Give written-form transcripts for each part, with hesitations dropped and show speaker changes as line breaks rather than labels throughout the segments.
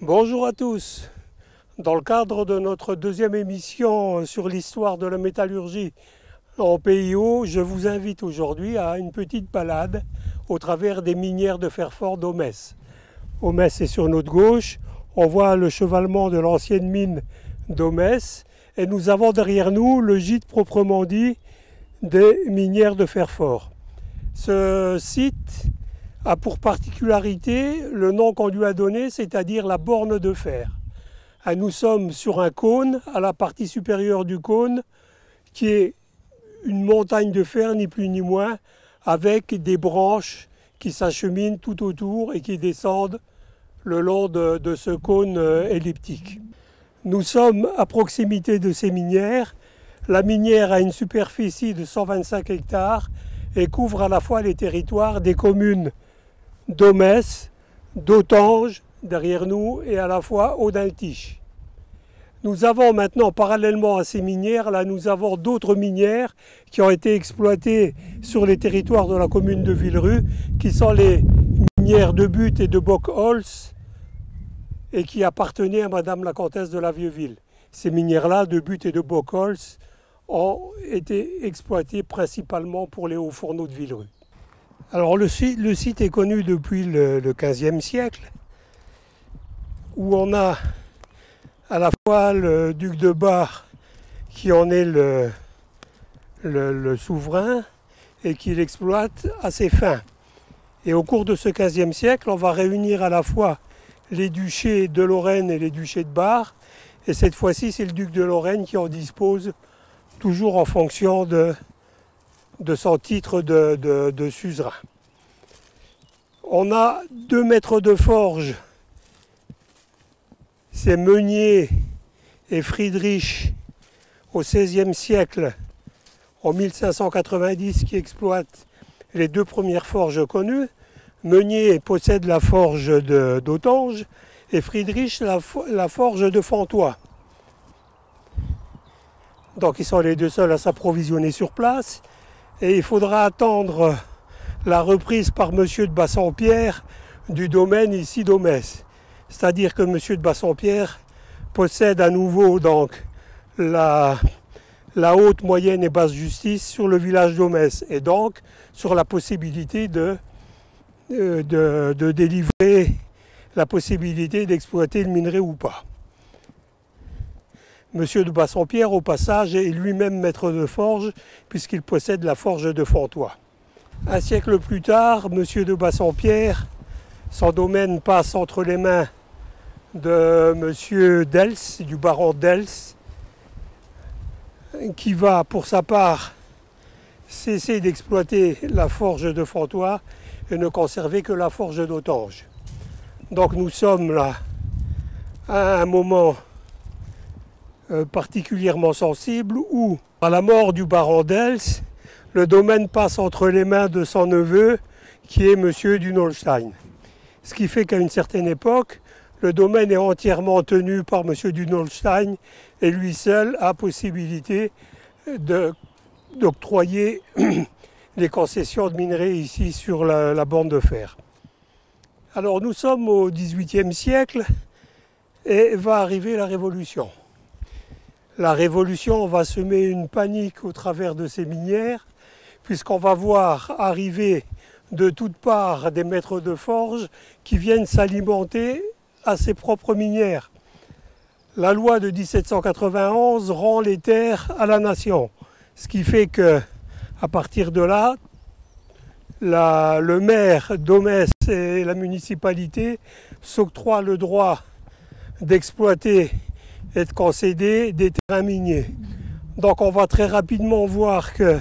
Bonjour à tous. Dans le cadre de notre deuxième émission sur l'histoire de la métallurgie en Pays Haut, je vous invite aujourd'hui à une petite balade au travers des minières de fer fort d'Aumesse. Aumesse est sur notre gauche, on voit le chevalement de l'ancienne mine d'Aumesse et nous avons derrière nous le gîte proprement dit des minières de fer fort. Ce site a pour particularité le nom qu'on lui a donné, c'est-à-dire la borne de fer. Nous sommes sur un cône, à la partie supérieure du cône, qui est une montagne de fer, ni plus ni moins, avec des branches qui s'acheminent tout autour et qui descendent le long de ce cône elliptique. Nous sommes à proximité de ces minières. La minière a une superficie de 125 hectares et couvre à la fois les territoires des communes d'Aumesse, d'Autange, derrière nous, et à la fois Audintiche. Nous avons maintenant, parallèlement à ces minières, là nous avons d'autres minières qui ont été exploitées sur les territoires de la commune de Villerue, qui sont les minières de But et de Bockholz, et qui appartenaient à Madame la comtesse de la Vieuville. Ces minières-là, de But et de Bockholz, ont été exploitées principalement pour les hauts fourneaux de Villerue. Alors le site est connu depuis le XVe siècle, où on a à la fois le duc de Bar qui en est le souverain et qui l'exploite à ses fins. Et au cours de ce XVe siècle, on va réunir à la fois les duchés de Lorraine et les duchés de Bar, et cette fois-ci c'est le duc de Lorraine qui en dispose, toujours en fonction de son titre de suzerain. On a 2 maîtres de forge, c'est Meunier et Friedrich au XVIe siècle, en 1590, qui exploitent les 2 premières forges connues. Meunier possède la forge d'Autange et Friedrich la forge de Fontoy. Donc ils sont les 2 seuls à s'approvisionner sur place. Et il faudra attendre la reprise par M. de Bassompierre du domaine ici d'Aumesse. C'est-à-dire que M. de Bassompierre possède à nouveau donc la haute, moyenne et basse justice sur le village d'Aumesse et donc sur la possibilité de délivrer la possibilité d'exploiter le minerai ou pas. Monsieur de Bassompierre, au passage, est lui-même maître de forge, puisqu'il possède la forge de Fontoy. Un siècle plus tard, Monsieur de Bassompierre, son domaine passe entre les mains de Monsieur d'Els, du baron d'Els, qui va, pour sa part, cesser d'exploiter la forge de Fontoy et ne conserver que la forge d'Autange. Donc nous sommes là à un moment particulièrement sensible où, à la mort du baron d'Els, le domaine passe entre les mains de son neveu qui est Monsieur d'Unolstein. Ce qui fait qu'à une certaine époque, le domaine est entièrement tenu par Monsieur d'Unolstein et lui seul a possibilité d'octroyer les concessions de minerais ici sur la borne de fer. Alors nous sommes au XVIIIe siècle et va arriver la Révolution. La Révolution va semer une panique au travers de ces minières, puisqu'on va voir arriver de toutes parts des maîtres de forge qui viennent s'alimenter à ses propres minières. La loi de 1791 rend les terres à la nation, ce qui fait que, à partir de là, le maire d'Aumesse et la municipalité s'octroient le droit d'exploiter et de concéder des terrains miniers. Donc on va très rapidement voir que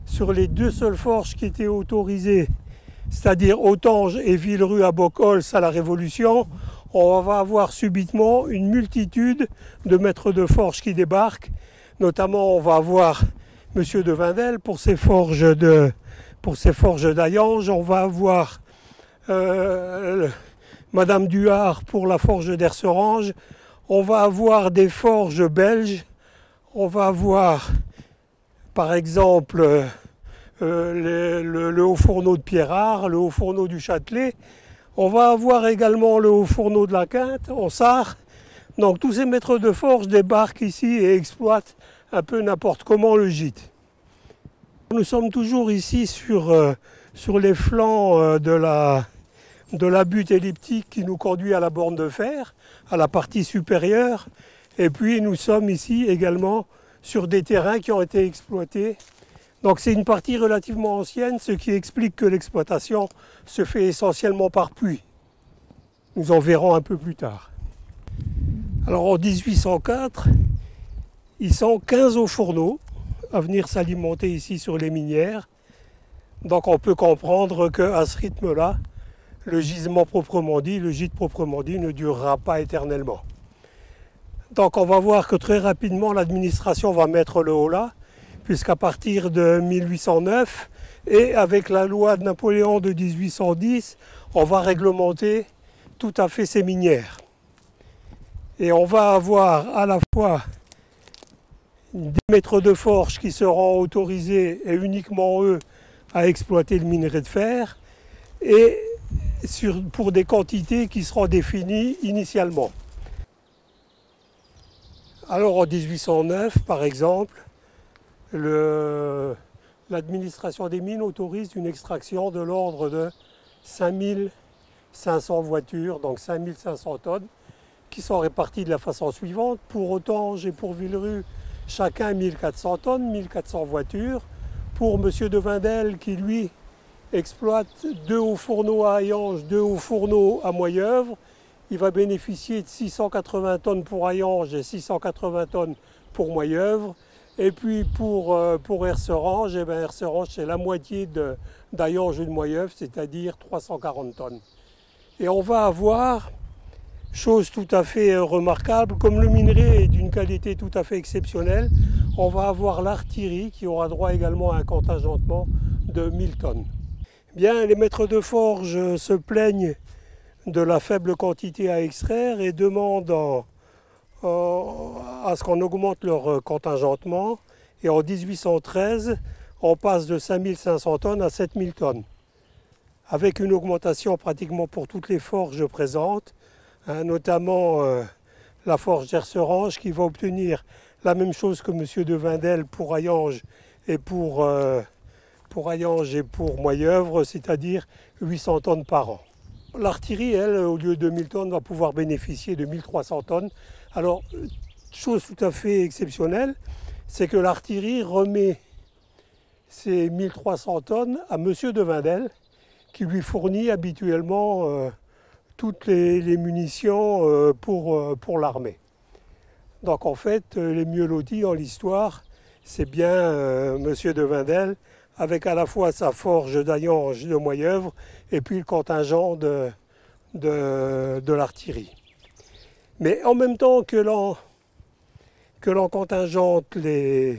sur les 2 seules forges qui étaient autorisées, c'est-à-dire Autange et Villerue à Bockholz à la Révolution, on va avoir subitement une multitude de maîtres de forge qui débarquent. Notamment on va avoir M. de Vindel pour ses forges d'Ayange, on va avoir Madame Duhard pour la forge d'Erserange. On va avoir des forges belges, on va avoir par exemple le haut fourneau de Pierrard, le haut fourneau du Châtelet, On va avoir également le haut fourneau de la Quinte, en Sarre. Donc tous ces maîtres de forge débarquent ici et exploitent un peu n'importe comment le gîte. Nous sommes toujours ici sur les flancs de la butte elliptique qui nous conduit à la borne de fer, à la partie supérieure. Et puis nous sommes ici également sur des terrains qui ont été exploités. Donc c'est une partie relativement ancienne, ce qui explique que l'exploitation se fait essentiellement par puits. Nous en verrons un peu plus tard. Alors en 1804, ils sont 15 au fourneau à venir s'alimenter ici sur les minières. Donc on peut comprendre qu'à ce rythme-là, le gisement proprement dit, le gîte proprement dit, ne durera pas éternellement. Donc on va voir que très rapidement l'administration va mettre le haut là, puisqu'à partir de 1809 et avec la loi de Napoléon de 1810, on va réglementer tout à fait ces minières. Et on va avoir à la fois des maîtres de forge qui seront autorisés, et uniquement eux, à exploiter le minerai de fer, et pour des quantités qui seront définies initialement. Alors en 1809, par exemple, l'administration des mines autorise une extraction de l'ordre de 5500 voitures, donc 5500 tonnes, qui sont réparties de la façon suivante. Pour Autange et pour Villerue, chacun 1400 tonnes, 1400 voitures. Pour M. de Vindel, qui lui exploite 2 hauts fourneaux à Hayange, 2 hauts fourneaux à Moyeuvre, il va bénéficier de 680 tonnes pour Hayange et 680 tonnes pour Moyeuvre. Et puis pour Herserange, Herserange c'est la moitié d'Hayange et de Moyeuvre, c'est-à-dire 340 tonnes. Et on va avoir, chose tout à fait remarquable, comme le minerai est d'une qualité tout à fait exceptionnelle, on va avoir l'artillerie qui aura droit également à un contingentement de 1000 tonnes. Bien, les maîtres de forge se plaignent de la faible quantité à extraire et demandent à ce qu'on augmente leur contingentement. Et en 1813, on passe de 5500 tonnes à 7000 tonnes, avec une augmentation pratiquement pour toutes les forges présentes, notamment la forge d'Herserange qui va obtenir la même chose que M. de Vindel pour Hayange et pour Moyeuvre, c'est-à-dire 800 tonnes par an. L'artillerie, elle, au lieu de 1000 tonnes, va pouvoir bénéficier de 1300 tonnes. Alors, chose tout à fait exceptionnelle, c'est que l'artillerie remet ces 1300 tonnes à M. de Vindel, qui lui fournit habituellement toutes les munitions pour l'armée. Donc en fait, les mieux lotis dans l'histoire, c'est bien M. de Vindel, avec à la fois sa forge d'Hayange de Moyeuvre et puis le contingent de l'artillerie. Mais en même temps que l'on contingente les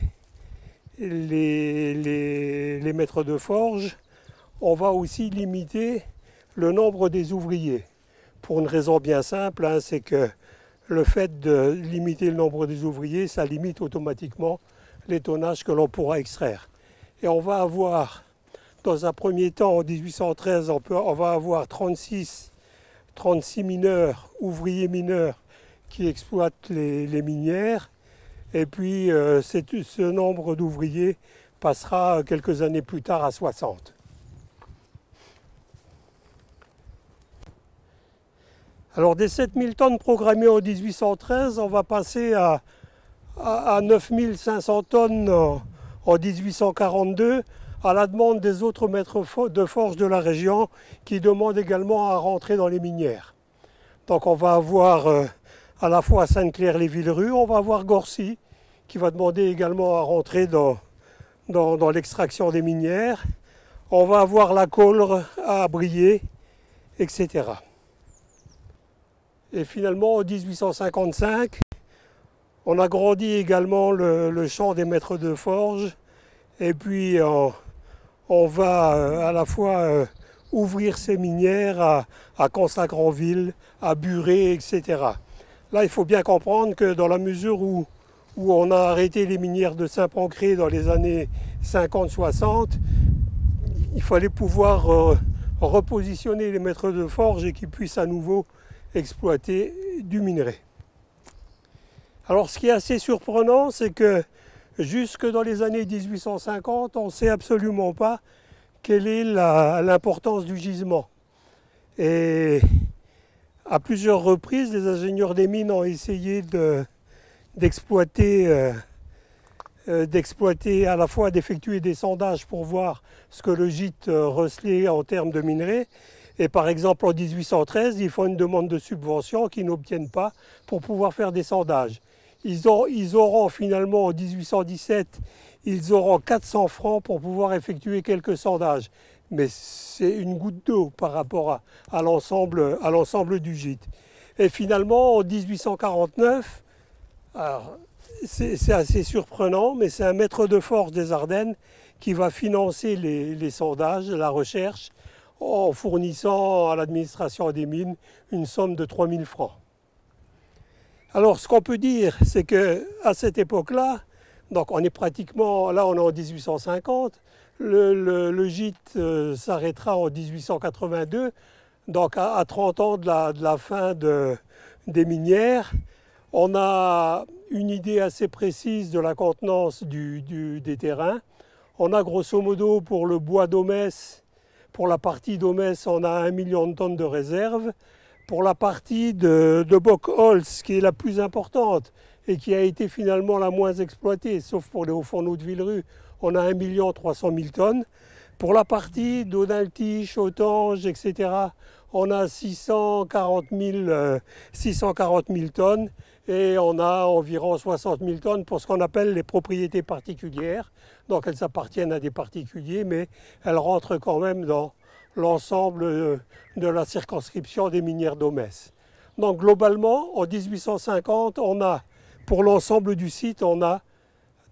maîtres de forge, on va aussi limiter le nombre des ouvriers. Pour une raison bien simple, c'est que le fait de limiter le nombre des ouvriers, ça limite automatiquement les tonnages que l'on pourra extraire. Et on va avoir, dans un premier temps, en 1813, on va avoir 36 mineurs, ouvriers mineurs, qui exploitent les minières. Et puis ce nombre d'ouvriers passera quelques années plus tard à 60. Alors des 7000 tonnes programmées en 1813, on va passer à 9500 tonnes en 1842, à la demande des autres maîtres de forge de la région qui demandent également à rentrer dans les minières. Donc on va avoir à la fois Sainte-Claire-les-Villerue, on va avoir Gorcy qui va demander également à rentrer dans l'extraction des minières. On va avoir la Colre à Briey, etc. Et finalement, en 1855, on agrandit également le champ des maîtres de forge. Et puis, on va à la fois ouvrir ces minières à Consagranville, à Buret, etc. Là, il faut bien comprendre que dans la mesure où on a arrêté les minières de Saint-Pancré dans les années 50-60, il fallait pouvoir repositionner les maîtres de forge et qu'ils puissent à nouveau exploiter du minerai. Alors ce qui est assez surprenant, c'est que jusque dans les années 1850, on ne sait absolument pas quelle est l'importance du gisement. Et à plusieurs reprises, les ingénieurs des mines ont essayé d'exploiter à la fois d'effectuer des sondages pour voir ce que le gîte recelait en termes de minerais. Et par exemple en 1813, ils font une demande de subvention qu'ils n'obtiennent pas pour pouvoir faire des sondages. Ils auront finalement en 1817, ils auront 400 francs pour pouvoir effectuer quelques sondages. Mais c'est une goutte d'eau par rapport à l'ensemble du gîte. Et finalement en 1849, c'est assez surprenant, mais c'est un maître de forge des Ardennes qui va financer les sondages, la recherche, en fournissant à l'administration des mines une somme de 3 000 francs. Alors ce qu'on peut dire, c'est qu'à cette époque-là, donc on est pratiquement, là on est en 1850, le gîte s'arrêtera en 1882, donc à 30 ans de la fin des minières. On a une idée assez précise de la contenance des terrains. On a grosso modo pour le bois d'Aumesse, pour la partie d'Aumesse, on a 1 million de tonnes de réserve. Pour la partie de Bockholz, qui est la plus importante et qui a été finalement la moins exploitée, sauf pour les hauts-fourneaux de Villerue, on a 1 300 000 tonnes. Pour la partie d'Audaltiche, Autange, etc., on a 640 000 tonnes et on a environ 60 000 tonnes pour ce qu'on appelle les propriétés particulières. Donc elles appartiennent à des particuliers, mais elles rentrent quand même dans l'ensemble de la circonscription des minières d'Aumesse. Donc globalement, en 1850, on a, pour l'ensemble du site, on a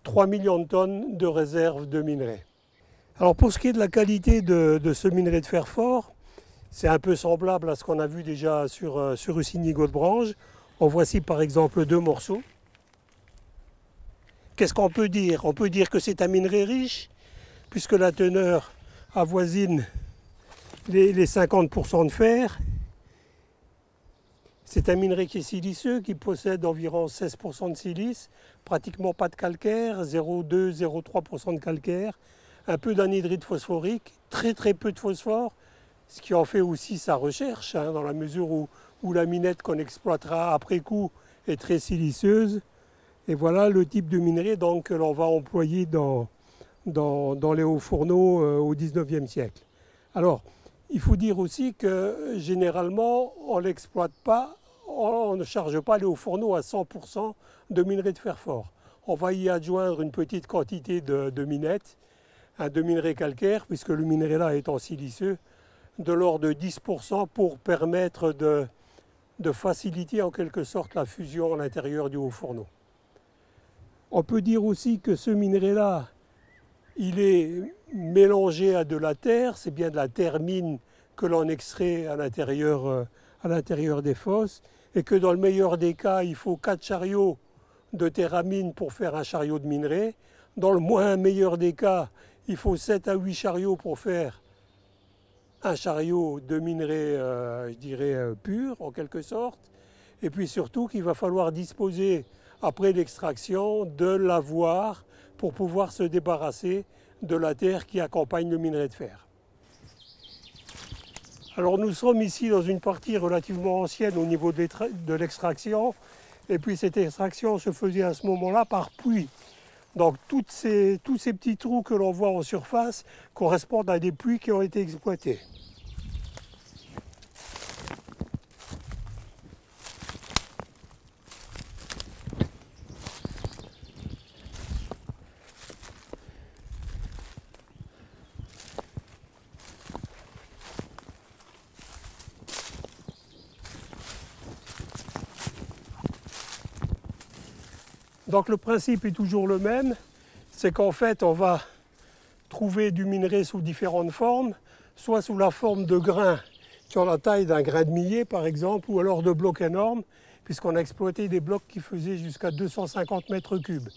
3 millions de tonnes de réserves de minerais. Alors pour ce qui est de la qualité de ce minerai de fer fort, c'est un peu semblable à ce qu'on a vu déjà sur Ussigny-Godebranche. En voici par exemple 2 morceaux. Qu'est-ce qu'on peut dire? On peut dire que c'est un minerai riche, puisque la teneur avoisine les 50% de fer. C'est un minerai qui est siliceux, qui possède environ 16% de silice, pratiquement pas de calcaire, 0,2-0,3% de calcaire, un peu d'anhydride phosphorique, très peu de phosphore, ce qui en fait aussi sa recherche, dans la mesure où la minette qu'on exploitera après coup est très siliceuse. Et voilà le type de minerai donc, que l'on va employer dans les hauts fourneaux au XIXe siècle. Alors, il faut dire aussi que généralement, on n'exploite pas, on ne charge pas les hauts fourneaux à 100% de minerai de fer fort. On va y adjoindre une petite quantité de minettes, de minerai calcaire, puisque le minerai là étant siliceux, de l'ordre de 10% pour permettre de faciliter en quelque sorte la fusion à l'intérieur du haut fourneau. On peut dire aussi que ce minerai-là, il est mélangé à de la terre, c'est bien de la terre mine que l'on extrait à l'intérieur des fosses, et que dans le meilleur des cas, il faut 4 chariots de terre à mine pour faire un chariot de minerai. Dans le moins meilleur des cas, il faut 7 à 8 chariots pour faire un chariot de minerai, je dirais, pur, en quelque sorte. Et puis surtout qu'il va falloir disposer, après l'extraction, de lavoir pour pouvoir se débarrasser de la terre qui accompagne le minerai de fer. Alors nous sommes ici dans une partie relativement ancienne au niveau de l'extraction, et puis cette extraction se faisait à ce moment-là par puits. Donc tous ces petits trous que l'on voit en surface correspondent à des puits qui ont été exploités. Donc le principe est toujours le même, c'est qu'en fait on va trouver du minerai sous différentes formes, soit sous la forme de grains qui ont la taille d'un grain de millet par exemple, ou alors de blocs énormes, puisqu'on a exploité des blocs qui faisaient jusqu'à 250 mètres cubes.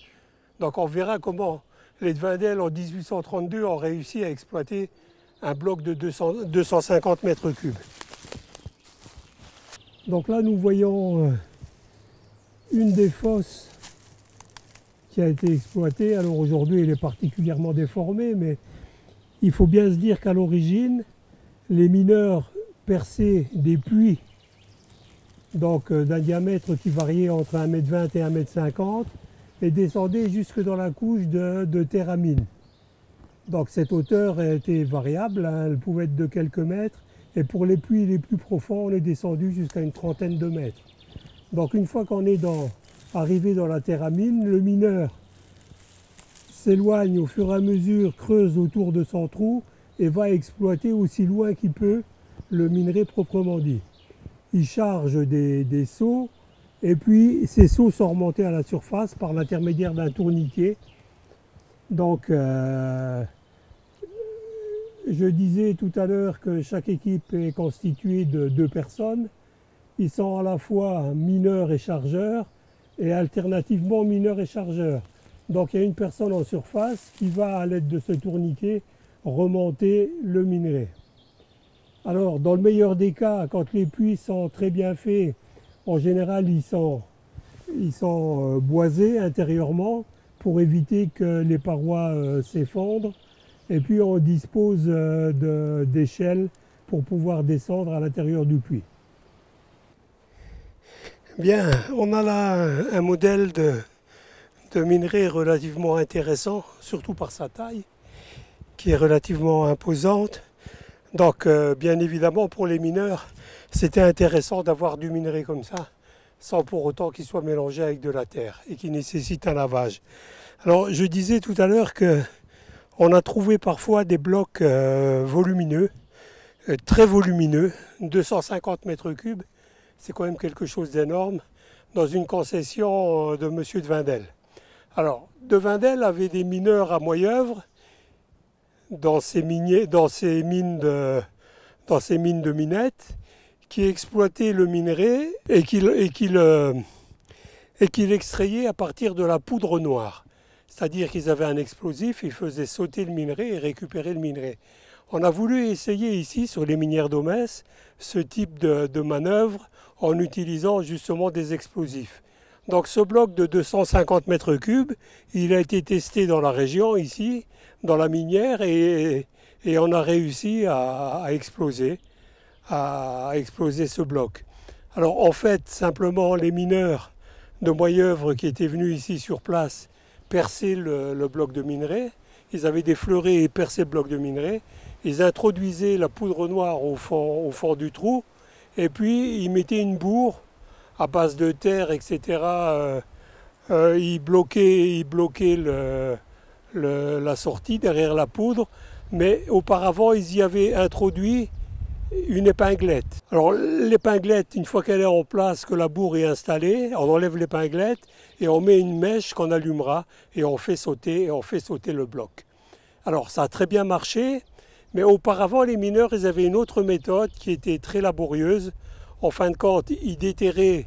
Donc on verra comment les Devindel en 1832 ont réussi à exploiter un bloc de 250 mètres cubes. Donc là, nous voyons une des fosses qui a été exploitée. Alors aujourd'hui, elle est particulièrement déformée, mais il faut bien se dire qu'à l'origine, les mineurs perçaient des puits d'un diamètre qui variait entre 1,20 m et 1,50 m et descendaient jusque dans la couche de terre à mine. Donc cette hauteur était variable, hein, elle pouvait être de quelques mètres, et pour les puits les plus profonds, on est descendu jusqu'à une trentaine de mètres. Donc une fois qu'on est arrivé dans la terre à mine, le mineur s'éloigne au fur et à mesure, creuse autour de son trou et va exploiter aussi loin qu'il peut le minerai proprement dit. Il charge des seaux et puis ces seaux sont remontés à la surface par l'intermédiaire d'un tourniquet. Donc je disais tout à l'heure que chaque équipe est constituée de 2 personnes. Ils sont à la fois mineurs et chargeurs et alternativement mineurs et chargeurs. Donc il y a une personne en surface qui va à l'aide de ce tourniquet remonter le minerai. Alors dans le meilleur des cas, quand les puits sont très bien faits, en général ils sont boisés intérieurement pour éviter que les parois s'effondrent. Et puis on dispose d'échelles pour pouvoir descendre à l'intérieur du puits. Bien, on a là un modèle de minerai relativement intéressant, surtout par sa taille, qui est relativement imposante. Donc bien évidemment pour les mineurs, c'était intéressant d'avoir du minerai comme ça, sans pour autant qu'il soit mélangé avec de la terre et qui nécessite un lavage. Alors je disais tout à l'heure que on a trouvé parfois des blocs volumineux, très volumineux, 250 mètres cubes, c'est quand même quelque chose d'énorme, dans une concession de M. de Wendel. Alors, de Wendel avait des mineurs à Moyeuvre, dans ses mines de minettes, qui exploitaient le minerai et qu'il extrayait à partir de la poudre noire. C'est-à-dire qu'ils avaient un explosif, ils faisaient sauter le minerai et récupérer le minerai. On a voulu essayer ici, sur les minières d'Aumesse, ce type de manœuvre en utilisant justement des explosifs. Donc ce bloc de 250 mètres cubes, il a été testé dans la région, ici, dans la minière, et on a réussi à exploser ce bloc. Alors en fait, simplement les mineurs de Moyeuvre qui étaient venus ici sur place percer le bloc de minerai, ils avaient défleuré et percé le bloc de minerai, ils introduisaient la poudre noire au fond du trou, et puis ils mettaient une bourre à base de terre, etc. Ils bloquaient la sortie derrière la poudre, mais auparavant ils y avaient introduit une épinglette. Alors l'épinglette, une fois qu'elle est en place, que la bourre est installée, on enlève l'épinglette et on met une mèche qu'on allumera et on fait sauter le bloc. Alors ça a très bien marché, mais auparavant les mineurs ils avaient une autre méthode qui était très laborieuse. En fin de compte, ils déterraient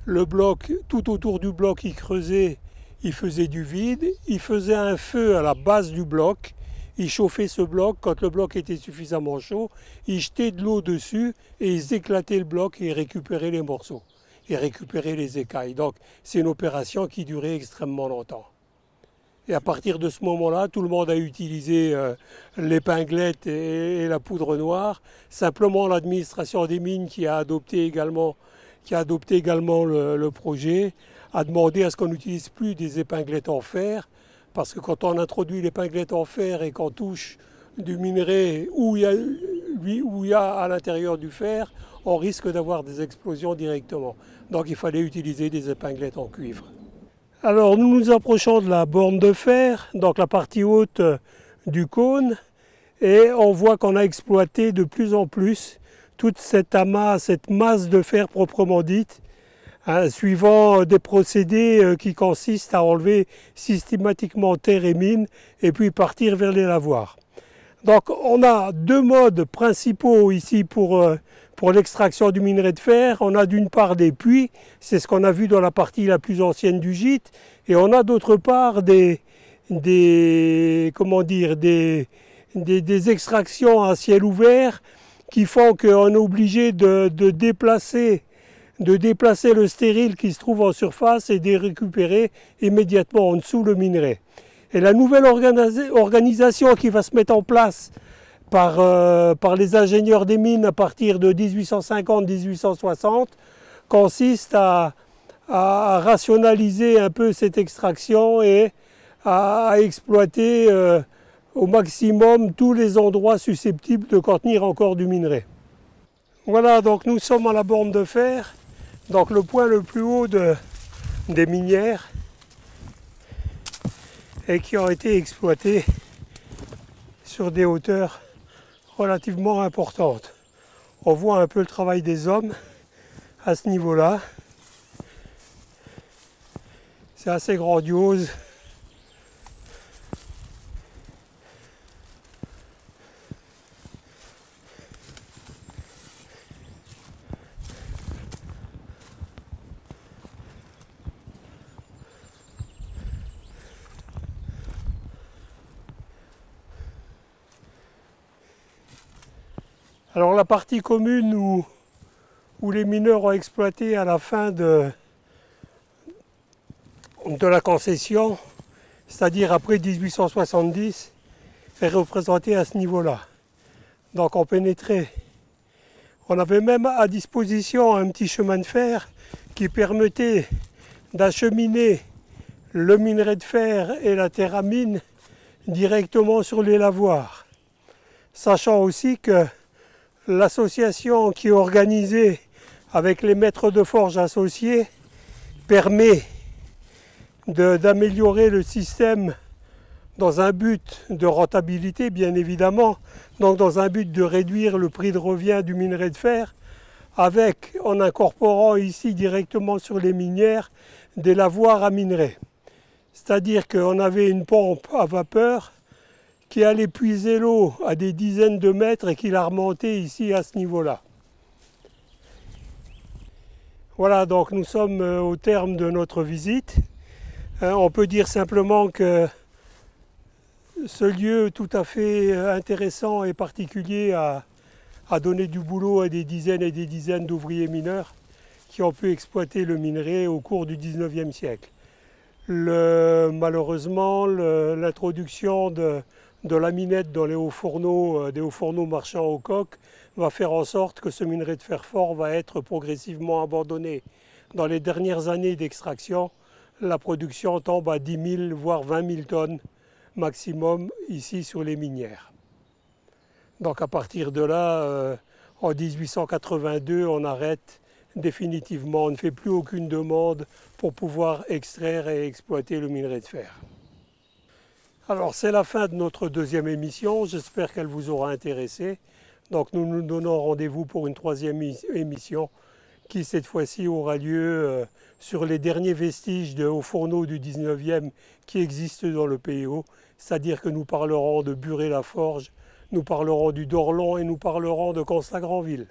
le bloc, tout autour du bloc ils creusaient, ils faisaient du vide, ils faisaient un feu à la base du bloc. Ils chauffaient ce bloc, quand le bloc était suffisamment chaud, ils jetaient de l'eau dessus et ils éclataient le bloc et récupéraient les morceaux, et récupéraient les écailles. Donc c'est une opération qui durait extrêmement longtemps. Et à partir de ce moment-là, tout le monde a utilisé l'épinglette et la poudre noire. Simplement l'administration des mines qui a adopté également le projet, a demandé à ce qu'on n'utilise plus des épinglettes en fer, parce que quand on introduit l'épinglette en fer et qu'on touche du minerai où il y a à l'intérieur du fer, on risque d'avoir des explosions directement. Donc il fallait utiliser des épinglettes en cuivre. Alors nous nous approchons de la borne de fer, donc la partie haute du cône, et on voit qu'on a exploité de plus en plus toute cette masse de fer proprement dite, suivant des procédés qui consistent à enlever systématiquement terre et mine et puis partir vers les lavoirs. Donc on a 2 modes principaux ici pour l'extraction du minerai de fer. On a d'une part des puits, c'est ce qu'on a vu dans la partie la plus ancienne du gîte, et on a d'autre part des des extractions à ciel ouvert qui font qu'on est obligé de déplacer le stérile qui se trouve en surface et de récupérer immédiatement en dessous le minerai. Et la nouvelle organisation qui va se mettre en place par les ingénieurs des mines à partir de 1850-1860 consiste à rationaliser un peu cette extraction et à exploiter au maximum tous les endroits susceptibles de contenir encore du minerai. Voilà, donc nous sommes à la borne de fer, donc le point le plus haut des minières et qui ont été exploitées sur des hauteurs relativement importantes. On voit un peu le travail des hommes à ce niveau-là. C'est assez grandiose. Alors la partie commune où les mineurs ont exploité à la fin de la concession, c'est-à-dire après 1870, est représentée à ce niveau-là. Donc on pénétrait. On avait même à disposition un petit chemin de fer qui permettait d'acheminer le minerai de fer et la terre à mine directement sur les lavoirs. Sachant aussi que l'association qui est organisée avec les maîtres de forge associés permet d'améliorer le système dans un but de rentabilité, bien évidemment, donc dans un but de réduire le prix de revient du minerai de fer, en incorporant ici directement sur les minières des lavoirs à minerai. C'est-à-dire qu'on avait une pompe à vapeur qui allait puiser l'eau à des dizaines de mètres et qui la remontait ici à ce niveau-là. Voilà, donc nous sommes au terme de notre visite. On peut dire simplement que ce lieu tout à fait intéressant et particulier a donné du boulot à des dizaines et des dizaines d'ouvriers mineurs qui ont pu exploiter le minerai au cours du 19e siècle. Malheureusement, l'introduction de la minette dans les hauts fourneaux, des hauts fourneaux marchant au coq, va faire en sorte que ce minerai de fer fort va être progressivement abandonné. Dans les dernières années d'extraction, la production tombe à 10 000 voire 20 000 tonnes maximum ici sur les minières. Donc à partir de là, en 1882, on arrête définitivement, on ne fait plus aucune demande pour pouvoir extraire et exploiter le minerai de fer. Alors c'est la fin de notre deuxième émission, j'espère qu'elle vous aura intéressé. Donc nous nous donnons rendez-vous pour une troisième émission qui cette fois-ci aura lieu sur les derniers vestiges de hauts fourneaux du 19e qui existent dans le PO, c'est-à-dire que nous parlerons de Buret-la-Forge, nous parlerons du Dorlon et nous parlerons de Constat-Granville.